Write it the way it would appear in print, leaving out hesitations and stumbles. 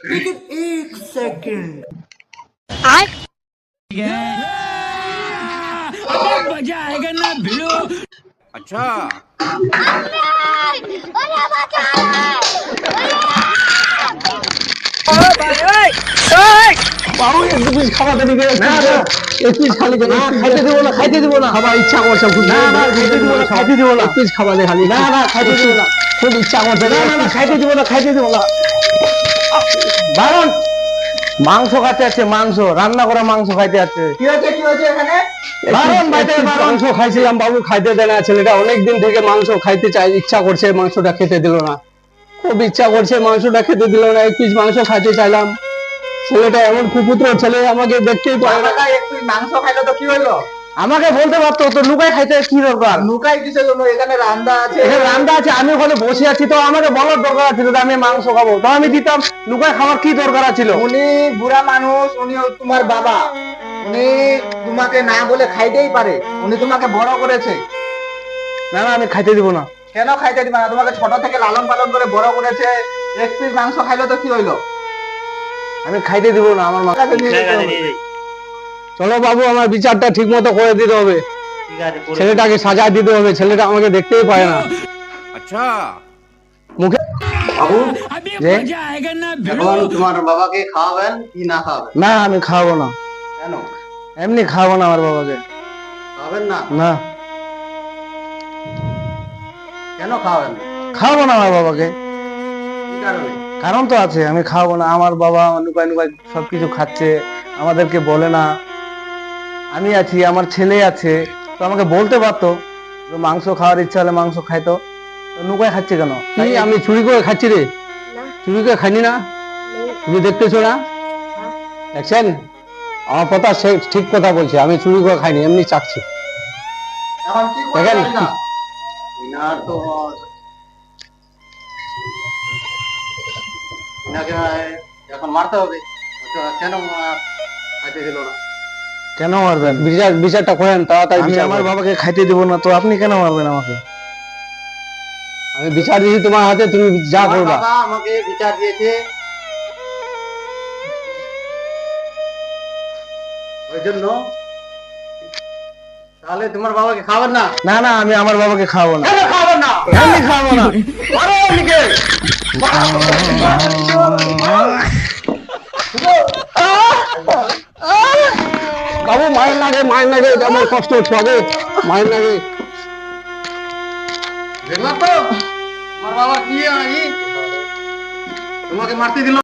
लेकिन एक सेकंड मजा आएगा ना भिड़ो। अच्छा বাবু একটু পিস খাওয়াতে দিবে না না এক পিস খালি না খাইতে দিব না খাবার ইচ্ছা করছে খুব না না খাইতে দিব না এক পিস খাবার দে খালি না না খাইতে দিব না খুব ইচ্ছা করছে না না খাইতে দিব না বারণ মাংস খাইতে আছে মাংস রান্না করা মাংস খাইতে আছে কি হয়েছে এখানে বারণ ভাইতে মাংস খাইছিলাম বাবু খাইতে দেয় না ছেলেটা অনেকদিন থেকে মাংস খাইতে চাই ইচ্ছা করছে মাংসটা খেতে দিল না খুব ইচ্ছা করছে মাংসটা খেতে দিল না এক পিস মাংস খাইতে চাইলাম ছেলেটা এমন কুপুত্র ছেলে আমাকে দেখতেই পারে না একটু মাংস খাইলো তো কি হইলো আমাকে বলতে পারতো তো লুকাই খাইতে কি দরকার লুকাই কিসের জন্য এখানে রান্না আছে এখানে রান্না আছে আমি ওখানে বসে আছি তো আমাকে বলার দরকার ছিল যে আমি মাংস খাবো তো আমি দিতাম লুকাই খাওয়ার কি দরকার ছিল উনি বুড়া মানুষ উনি তোমার বাবা উনি তোমাকে না বলে খাইতেই পারে উনি তোমাকে বড় করেছে না না আমি খাইতে দিব না কেন খাইতে দিবা না তোমাকে ছোট থেকে লালন পালন করে বড় করেছে এক পিস মাংস খাইলো তো কি হইলো আমি খাইতে দিব না আমার মা চলো বাবু আমার বিচারটা ঠিক মতো করে দিতে হবে ছেলেটাকে সাজা দিতে হবে ছেলেটা আমাকে দেখতেই পায় না আচ্ছা মুখে বাবু যে मजा आएगा ना এখন তোমার বাবাকে খাওয়াবেন কি না খাওয়াবেন? না আমি খাওয়াবো না কেন এমনি খাওয়াবো না আমার বাবাকে খাওয়াবেন না? না কেন খাওয়াবেন না? খাওয়াবো না আমার বাবাকে কি কারণে? কারণ তো আছে আমি খাওয়াবো না আমার বাবা লুকাই লুকাই সবকিছু খাচ্ছে আমাদেরকে বলে না আমি আছি আমার ছেলে আছে তো আমাকে বলতে পারতো যে মাংস খাওয়ার ইচ্ছা হলে মাংস খাইতো তো লুকাই খাচ্ছে কেন কি আমি চুরি করে খাচ্ছি রে চুরি করে খাইনি না তুমি দেখতেছো না দেখছেন আমার কথা সে ঠিক কথা বলছে আমি চুরি করে খাইনি এমনি চাচ্ছি এখন কি দেখেন করবেন না ইনার তো ইনাকে এখন মারতে হবে তো কেন খাইতে দিল না? কেন মারবেন বিচারটা করেন তাড়াতাড়ি আমি আমার বাবাকে খাইতে দিব না তো আপনি কেন মারবেন আমাকে আমি বিচার দিয়েছি তোমার হাতে তুমি যা আমার করবা বাবা আমাকে বিচার দিয়েছে ওই জন্য তাহলে তোমার বাবাকে খাওয়াবেন না? না না আমি আমার বাবাকে খাওয়াবো না কেন খাওয়াবেন না? আমি খাওয়াবো না মারো ওদিকে। বাবু মায়ের লাগে এটা আমার কষ্ট হচ্ছে আগে মায়ের লাগে দেখলাম তো তোমার বাবা কি তোমাকে মারতে দিল